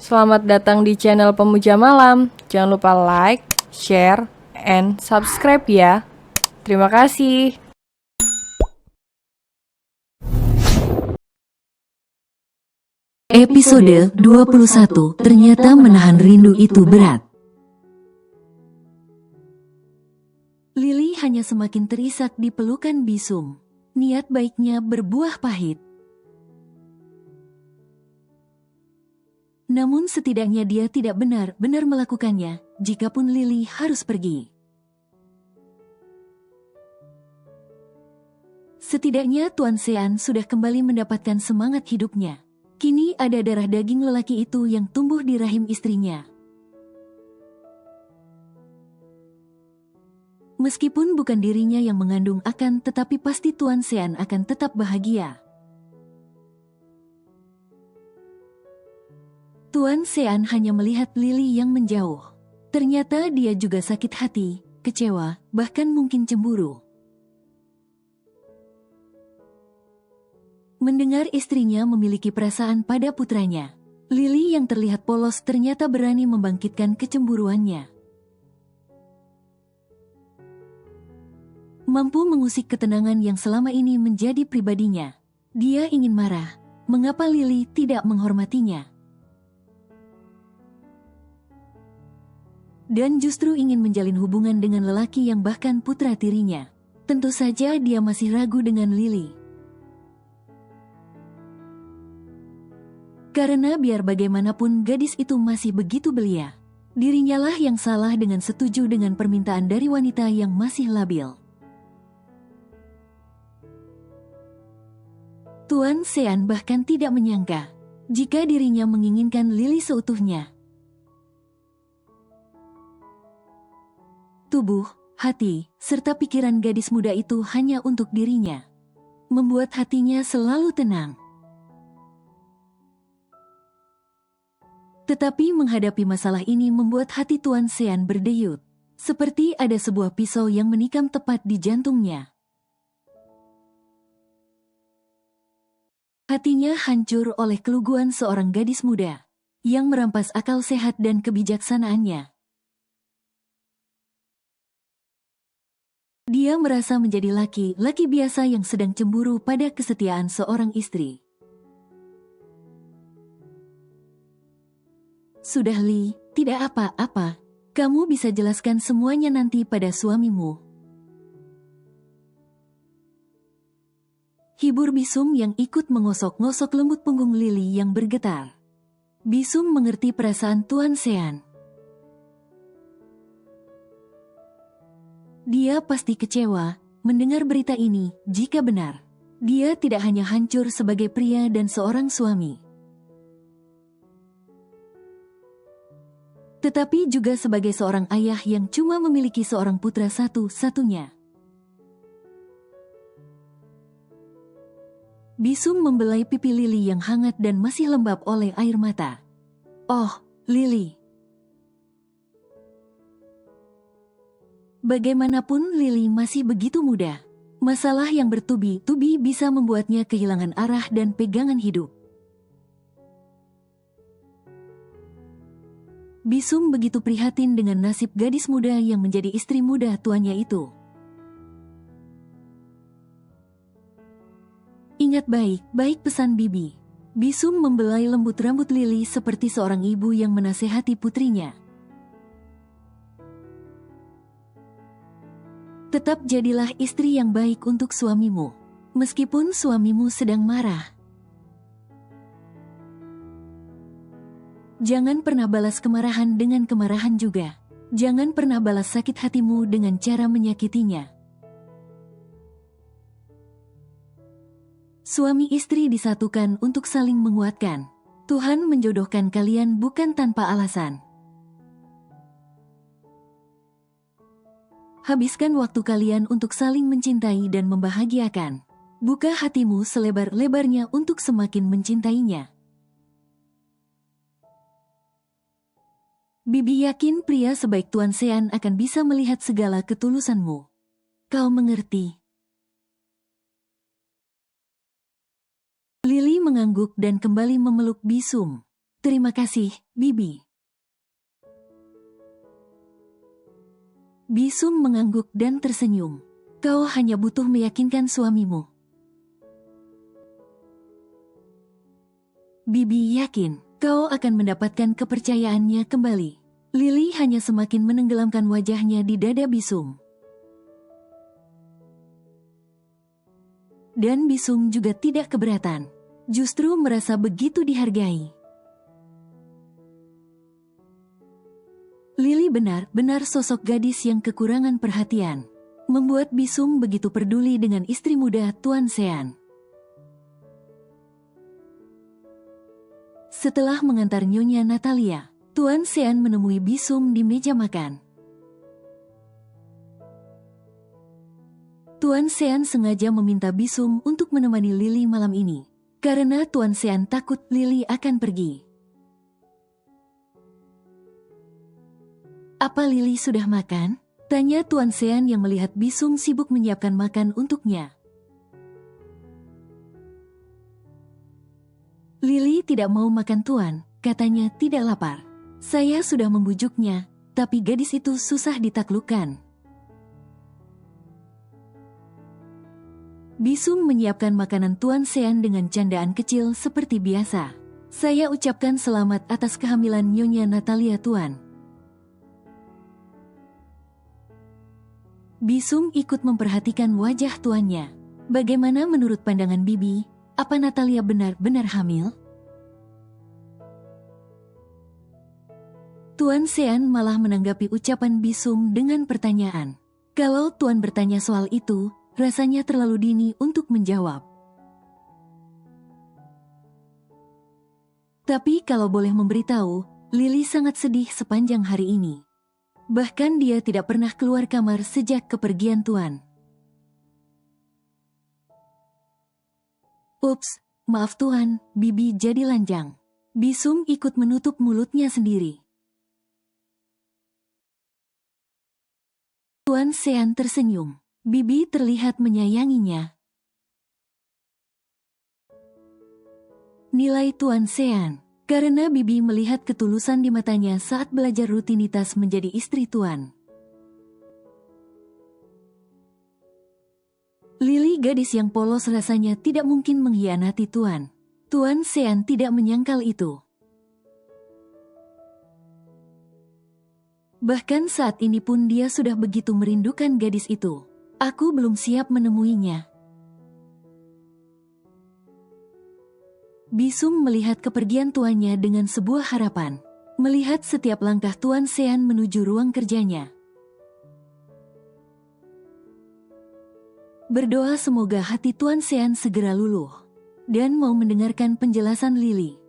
Selamat datang di channel Pemuja Malam. Jangan lupa like, share, and subscribe ya. Terima kasih. Episode 21. Ternyata menahan rindu itu berat. Lily hanya semakin terisak di pelukan Bisum. Niat baiknya berbuah pahit. Namun setidaknya dia tidak benar-benar melakukannya, jikapun Lily harus pergi. Setidaknya Tuan Sean sudah kembali mendapatkan semangat hidupnya. Kini ada darah daging lelaki itu yang tumbuh di rahim istrinya. Meskipun bukan dirinya yang mengandung tetapi pasti Tuan Sean akan tetap bahagia. Tuan Sean hanya melihat Lily yang menjauh. Ternyata dia juga sakit hati, kecewa, bahkan mungkin cemburu. Mendengar istrinya memiliki perasaan pada putranya, Lily yang terlihat polos ternyata berani membangkitkan kecemburuannya. Mampu mengusik ketenangan yang selama ini menjadi pribadinya. Dia ingin marah, mengapa Lily tidak menghormatinya? Dan justru ingin menjalin hubungan dengan lelaki yang bahkan putra tirinya. Tentu saja dia masih ragu dengan Lily. Karena biar bagaimanapun gadis itu masih begitu belia. Dirinya lah yang salah dengan setuju dengan permintaan dari wanita yang masih labil. Tuan Sean bahkan tidak menyangka jika dirinya menginginkan Lily seutuhnya. Tubuh, hati, serta pikiran gadis muda itu hanya untuk dirinya. Membuat hatinya selalu tenang. Tetapi menghadapi masalah ini membuat hati Tuan Sean berdeyut. Seperti ada sebuah pisau yang menikam tepat di jantungnya. Hatinya hancur oleh keluguan seorang gadis muda yang merampas akal sehat dan kebijaksanaannya. Dia merasa menjadi laki-laki biasa yang sedang cemburu pada kesetiaan seorang istri. Sudah Li, tidak apa-apa. Kamu bisa jelaskan semuanya nanti pada suamimu. Hibur Bisum yang ikut mengosok-ngosok lembut punggung Lily yang bergetar. Bisum mengerti perasaan Tuan Sean. Dia pasti kecewa mendengar berita ini jika benar. Dia tidak hanya hancur sebagai pria dan seorang suami, tetapi juga sebagai seorang ayah yang cuma memiliki seorang putra satu-satunya. Bisum membelai pipi Lily yang hangat dan masih lembab oleh air mata. Oh, Lily. Bagaimanapun Lily masih begitu muda. Masalah yang bertubi-tubi bisa membuatnya kehilangan arah dan pegangan hidup. Bisum begitu prihatin dengan nasib gadis muda yang menjadi istri muda tuannya itu. Ingat baik-baik pesan Bibi. Bisum membelai lembut rambut Lily seperti seorang ibu yang menasehati putrinya. Tetap jadilah istri yang baik untuk suamimu, meskipun suamimu sedang marah. Jangan pernah balas kemarahan dengan kemarahan juga. Jangan pernah balas sakit hatimu dengan cara menyakitinya. Suami istri disatukan untuk saling menguatkan. Tuhan menjodohkan kalian bukan tanpa alasan. Habiskan waktu kalian untuk saling mencintai dan membahagiakan. Buka hatimu selebar-lebarnya untuk semakin mencintainya. Bibi yakin pria sebaik Tuan Sean akan bisa melihat segala ketulusanmu. Kau mengerti. Lily mengangguk dan kembali memeluk Bisum. Terima kasih, Bibi. Bisum mengangguk dan tersenyum. Kau hanya butuh meyakinkan suamimu. Bibi yakin kau akan mendapatkan kepercayaannya kembali. Lily hanya semakin menenggelamkan wajahnya di dada Bisum. Dan Bisum juga tidak keberatan. Justru merasa begitu dihargai. Lily benar-benar sosok gadis yang kekurangan perhatian. Membuat Bisum begitu peduli dengan istri muda Tuan Sean. Setelah mengantar Nyonya Natalia, Tuan Sean menemui Bisum di meja makan. Tuan Sean sengaja meminta Bisum untuk menemani Lily malam ini, karena Tuan Sean takut Lily akan pergi. Apa Lily sudah makan? Tanya Tuan Sean yang melihat Bisum sibuk menyiapkan makan untuknya. Lily tidak mau makan Tuan, katanya tidak lapar. Saya sudah membujuknya, tapi gadis itu susah ditaklukkan. Bisum menyiapkan makanan Tuan Sean dengan candaan kecil seperti biasa. Saya ucapkan selamat atas kehamilan Nyonya Natalia Tuan. Bisum ikut memperhatikan wajah tuannya. Bagaimana menurut pandangan Bibi? Apa Natalia benar-benar hamil? Tuan Sean malah menanggapi ucapan Bisum dengan pertanyaan. Kalau Tuan bertanya soal itu, rasanya terlalu dini untuk menjawab. Tapi kalau boleh memberitahu, Lily sangat sedih sepanjang hari ini. Bahkan dia tidak pernah keluar kamar sejak kepergian Tuan. Ups, maaf Tuan, Bibi jadi lanjang. Bisum ikut menutup mulutnya sendiri. Tuan Sean tersenyum. Bibi terlihat menyayanginya. Nilai Tuan Sean, karena Bibi melihat ketulusan di matanya saat belajar rutinitas menjadi istri Tuan. Lily gadis yang polos rasanya tidak mungkin mengkhianati Tuan. Tuan Sean tidak menyangkal itu. Bahkan saat ini pun dia sudah begitu merindukan gadis itu. Aku belum siap menemuinya. Bisum melihat kepergian tuannya dengan sebuah harapan. Melihat setiap langkah Tuan Sean menuju ruang kerjanya. Berdoa semoga hati Tuan Sean segera luluh. Dan mau mendengarkan penjelasan Lily.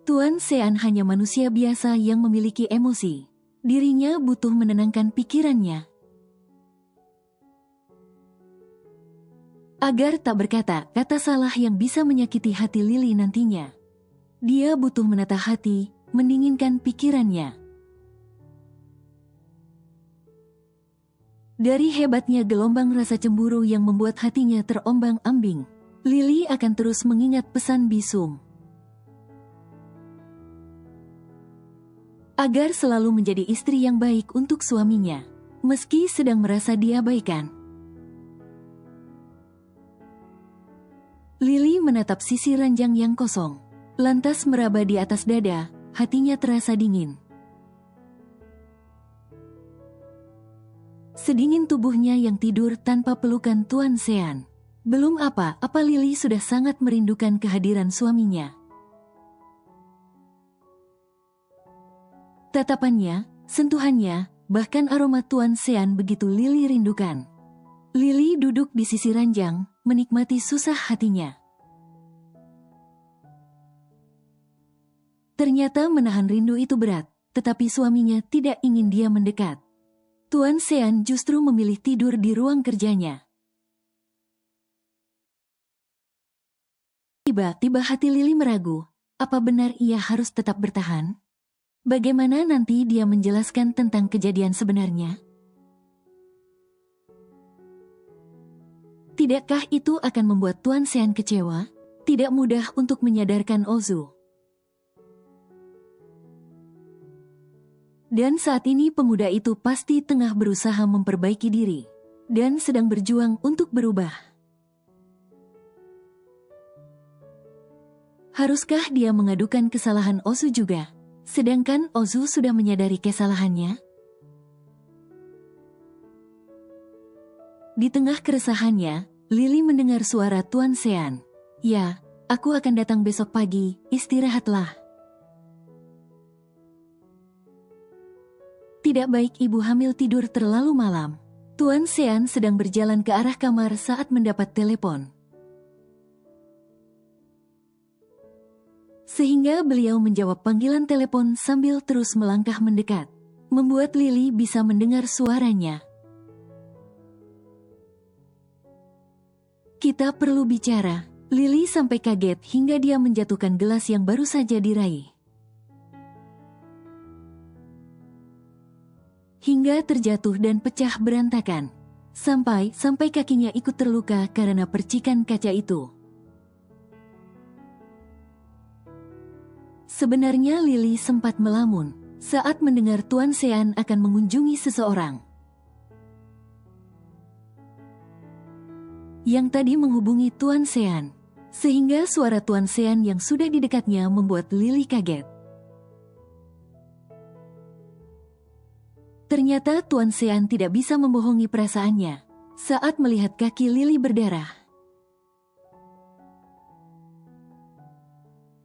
Tuan Sean hanya manusia biasa yang memiliki emosi. Dirinya butuh menenangkan pikirannya. Agar tak berkata kata salah yang bisa menyakiti hati Lily nantinya. Dia butuh menata hati, mendinginkan pikirannya. Dari hebatnya gelombang rasa cemburu yang membuat hatinya terombang-ambing, Lily akan terus mengingat pesan Bisum. Agar selalu menjadi istri yang baik untuk suaminya, meski sedang merasa diabaikan. Lily menatap sisi ranjang yang kosong, lantas meraba di atas dada, hatinya terasa dingin. Sedingin tubuhnya yang tidur tanpa pelukan Tuan Sean. Belum apa-apa Lily sudah sangat merindukan kehadiran suaminya. Tatapannya, sentuhannya, bahkan aroma Tuan Sean begitu Lily rindukan. Lily duduk di sisi ranjang, menikmati susah hatinya. Ternyata menahan rindu itu berat, tetapi suaminya tidak ingin dia mendekat. Tuan Sean justru memilih tidur di ruang kerjanya. Tiba-tiba hati Lily meragu, apa benar ia harus tetap bertahan? Bagaimana nanti dia menjelaskan tentang kejadian sebenarnya? Tidakkah itu akan membuat Tuan Sean kecewa? tidak mudah untuk menyadarkan Ozu. Dan saat ini pemuda itu pasti tengah berusaha memperbaiki diri dan sedang berjuang untuk berubah. Haruskah dia mengadukan kesalahan Ozu juga, sedangkan Ozu sudah menyadari kesalahannya? Di tengah keresahannya, Lily mendengar suara Tuan Sean. "Ya, aku akan datang besok pagi, istirahatlah." Tidak baik ibu hamil tidur terlalu malam. Tuan Sean sedang berjalan ke arah kamar saat mendapat telepon. Sehingga beliau menjawab panggilan telepon sambil terus melangkah mendekat, membuat Lily bisa mendengar suaranya. "Kita perlu bicara." Lily sampai kaget hingga dia menjatuhkan gelas yang baru saja diraih. Hingga terjatuh dan pecah berantakan. Sampai kakinya ikut terluka karena percikan kaca itu. Sebenarnya Lily sempat melamun saat mendengar Tuan Sean akan mengunjungi seseorang yang tadi menghubungi Tuan Sean, sehingga suara Tuan Sean yang sudah di dekatnya membuat Lily kaget. Ternyata Tuan Sean tidak bisa membohongi perasaannya saat melihat kaki Lily berdarah.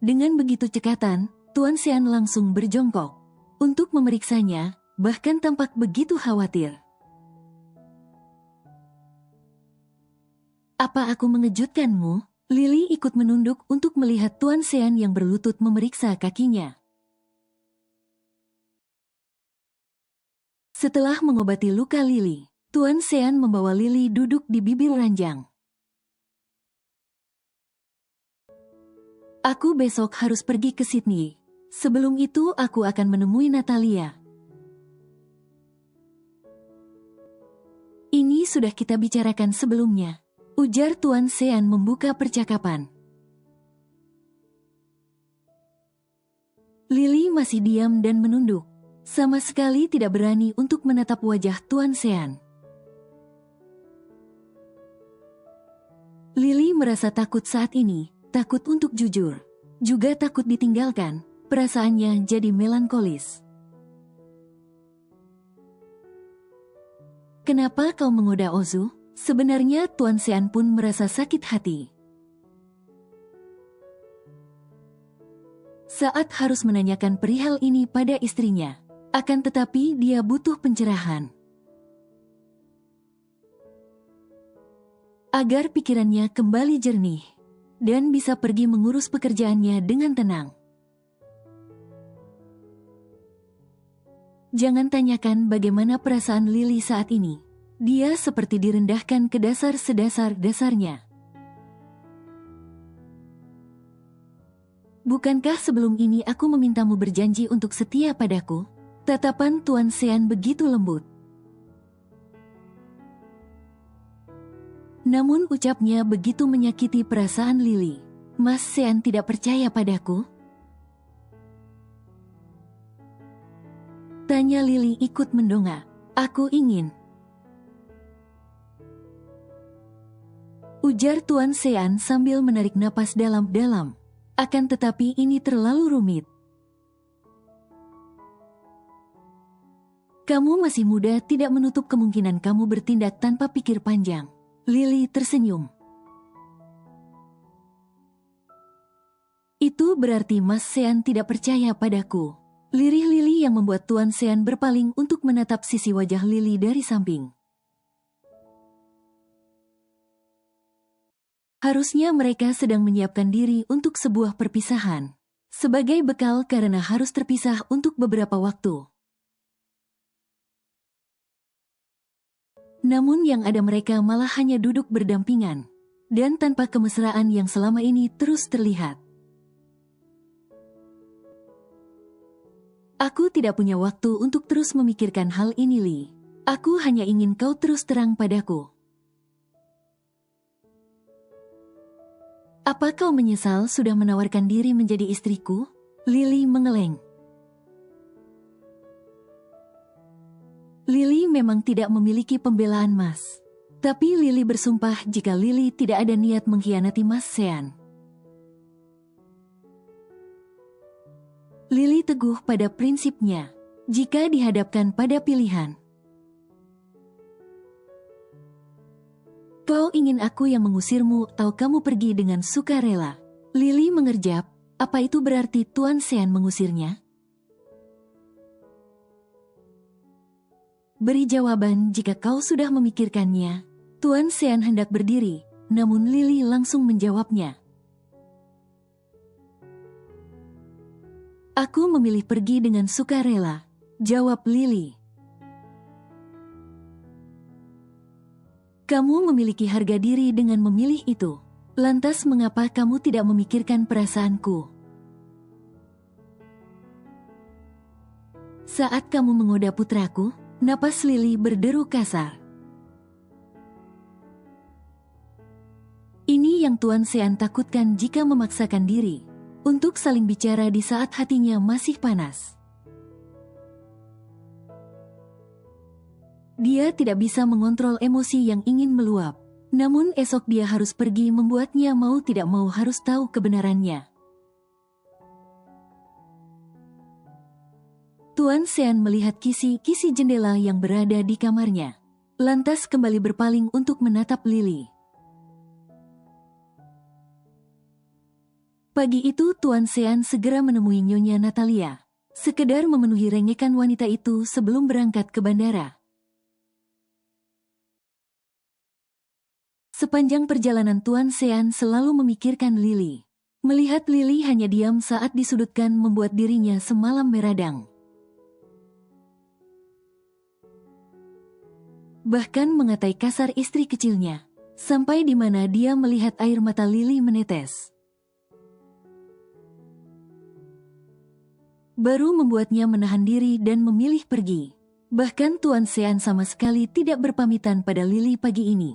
Dengan begitu cekatan, Tuan Sean langsung berjongkok untuk memeriksanya, bahkan tampak begitu khawatir. "Apa aku mengejutkanmu?" Lily ikut menunduk untuk melihat Tuan Sean yang berlutut memeriksa kakinya. Setelah mengobati luka Lily, Tuan Sean membawa Lily duduk di bibir ranjang. "Aku besok harus pergi ke Sydney. Sebelum itu aku akan menemui Natalia. Ini sudah kita bicarakan sebelumnya," ujar Tuan Sean membuka percakapan. Lily masih diam dan menunduk, sama sekali tidak berani untuk menatap wajah Tuan Sean. Lily merasa takut saat ini, takut untuk jujur, juga takut ditinggalkan. Perasaannya jadi melankolis. "Kenapa kau menggoda Ozu?" Sebenarnya Tuan Sean pun merasa sakit hati saat harus menanyakan perihal ini pada istrinya. Akan tetapi dia butuh pencerahan agar pikirannya kembali jernih dan bisa pergi mengurus pekerjaannya dengan tenang. Jangan tanyakan bagaimana perasaan Lily saat ini. Dia seperti direndahkan ke dasar sedasar-dasarnya. "Bukankah sebelum ini aku memintamu berjanji untuk setia padaku?" Tatapan Tuan Sean begitu lembut. Namun ucapnya begitu menyakiti perasaan Lily. "Mas Sean tidak percaya padaku?" tanya Lily ikut mendongak. "Aku ingin," ujar Tuan Sean sambil menarik napas dalam-dalam. "Akan tetapi ini terlalu rumit. Kamu masih muda, tidak menutup kemungkinan kamu bertindak tanpa pikir panjang." Lily tersenyum. "Itu berarti Mas Sean tidak percaya padaku." Lirih Lily yang membuat Tuan Sean berpaling untuk menatap sisi wajah Lily dari samping. Harusnya mereka sedang menyiapkan diri untuk sebuah perpisahan, sebagai bekal karena harus terpisah untuk beberapa waktu. Namun yang ada mereka malah hanya duduk berdampingan, dan tanpa kemesraan yang selama ini terus terlihat. "Aku tidak punya waktu untuk terus memikirkan hal ini, Lee. Aku hanya ingin kau terus terang padaku. Apa kau menyesal sudah menawarkan diri menjadi istriku? Lily mengeleng. Lily memang tidak memiliki pembelaan Mas. Tapi Lily bersumpah jika Lily tidak ada niat mengkhianati Mas Sean. Lily teguh pada prinsipnya. Jika dihadapkan pada pilihan, kau ingin aku yang mengusirmu atau kamu pergi dengan sukarela? Lily mengerjap, apa itu berarti Tuan Sean mengusirnya? Beri jawaban jika kau sudah memikirkannya. Tuan Sean hendak berdiri, namun Lily langsung menjawabnya. Aku memilih pergi dengan sukarela, jawab Lily. Kamu memiliki harga diri dengan memilih itu. Lantas mengapa kamu tidak memikirkan perasaanku? Saat kamu menggoda putraku, napas Lily berderu kasar. Ini yang Tuan Sean takutkan jika memaksakan diri untuk saling bicara di saat hatinya masih panas. Dia tidak bisa mengontrol emosi yang ingin meluap. Namun esok dia harus pergi membuatnya mau tidak mau harus tahu kebenarannya. Tuan Sean melihat kisi-kisi jendela yang berada di kamarnya. Lantas kembali berpaling untuk menatap Lily. Pagi itu Tuan Sean segera menemui Nyonya Natalia. Sekedar memenuhi rengekan wanita itu sebelum berangkat ke bandara. Sepanjang perjalanan Tuan Sean selalu memikirkan Lily. Melihat Lily hanya diam saat disudutkan membuat dirinya semalam meradang. Bahkan mengatai kasar istri kecilnya. Sampai di mana dia melihat air mata Lily menetes. Baru membuatnya menahan diri dan memilih pergi. Bahkan Tuan Sean sama sekali tidak berpamitan pada Lily pagi ini.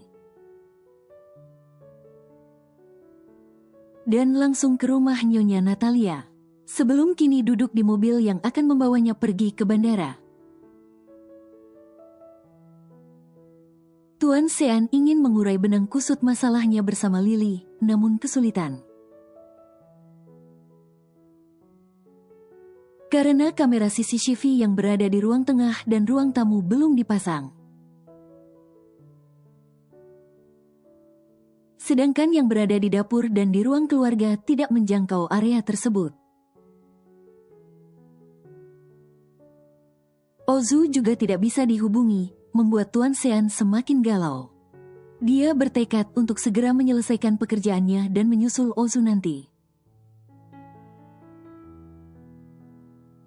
Dan langsung ke rumah Nyonya Natalia. Sebelum kini duduk di mobil yang akan membawanya pergi ke bandara. Tuan Sean ingin mengurai benang kusut masalahnya bersama Lily, namun kesulitan. Karena kamera CCTV yang berada di ruang tengah dan ruang tamu belum dipasang. Sedangkan yang berada di dapur dan di ruang keluarga tidak menjangkau area tersebut. Ozu juga tidak bisa dihubungi, membuat Tuan Sean semakin galau. Dia bertekad untuk segera menyelesaikan pekerjaannya dan menyusul Ozu nanti.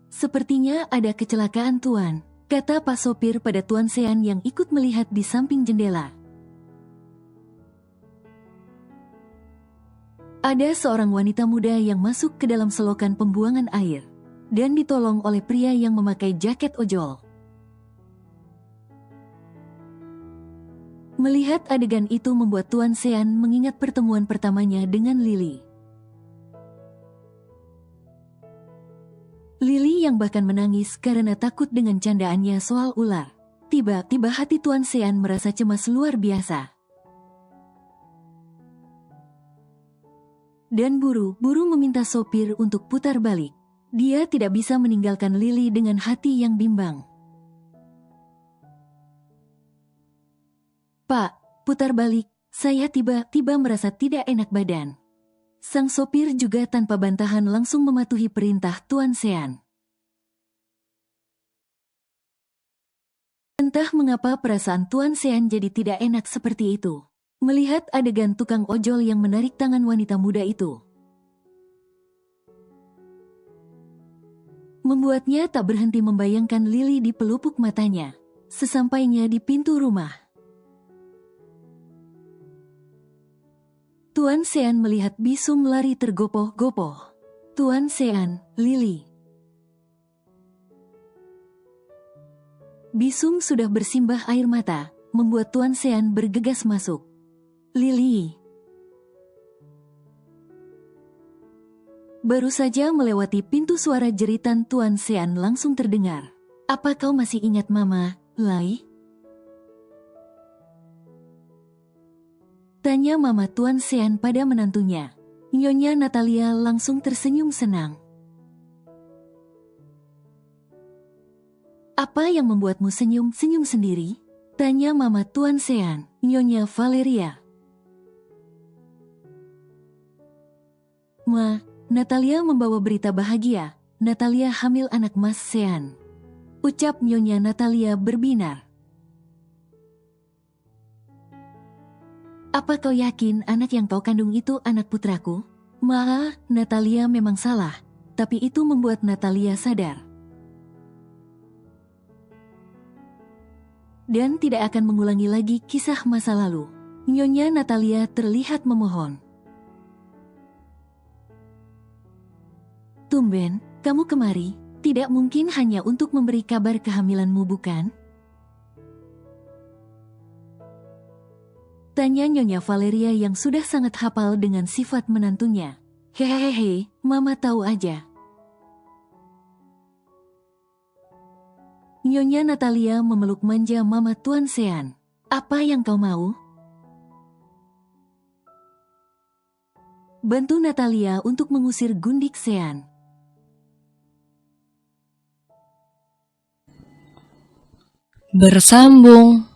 Sepertinya ada kecelakaan Tuan, kata Pak Sopir pada Tuan Sean yang ikut melihat di samping jendela. Ada seorang wanita muda yang masuk ke dalam selokan pembuangan air dan ditolong oleh pria yang memakai jaket ojol. Melihat adegan itu membuat Tuan Sean mengingat pertemuan pertamanya dengan Lily. Lily yang bahkan menangis karena takut dengan candaannya soal ular. Tiba-tiba hati Tuan Sean merasa cemas luar biasa. Dan buru-buru meminta sopir untuk putar balik. Dia tidak bisa meninggalkan Lily dengan hati yang bimbang. Pak, putar balik, saya tiba-tiba merasa tidak enak badan. Sang sopir juga tanpa bantahan langsung mematuhi perintah Tuan Sean. Entah mengapa perasaan Tuan Sean jadi tidak enak seperti itu. Melihat adegan tukang ojol yang menarik tangan wanita muda itu. Membuatnya tak berhenti membayangkan Lily di pelupuk matanya. Sesampainya di pintu rumah. Tuan Sean melihat Bisum lari tergopoh-gopoh. Tuan Sean, Lily. Bisum sudah bersimbah air mata, membuat Tuan Sean bergegas masuk. Lily. Baru saja melewati pintu, suara jeritan Tuan Sean langsung terdengar. Apa kau masih ingat Mama, Lai? Tanya Mama Tuan Sean pada menantunya. Nyonya Natalia langsung tersenyum senang. Apa yang membuatmu senyum-senyum sendiri? Tanya Mama Tuan Sean, Nyonya Valeria. Ma, Natalia membawa berita bahagia. Natalia hamil anak Mas Sean. Ucap Nyonya Natalia berbinar. Apa kau yakin anak yang kau kandung itu anak putraku? Ma, Natalia memang salah, tapi itu membuat Natalia sadar. Dan tidak akan mengulangi lagi kisah masa lalu. Nyonya Natalia terlihat memohon. Tumben, kamu kemari, tidak mungkin hanya untuk memberi kabar kehamilanmu, bukan? Tanya Nyonya Valeria yang sudah sangat hafal dengan sifat menantunya. Hehehe, Mama tahu aja. Nyonya Natalia memeluk manja Mama Tuan Sean. Apa yang kau mau? Bantu Natalia untuk mengusir Gundik Sean. Bersambung.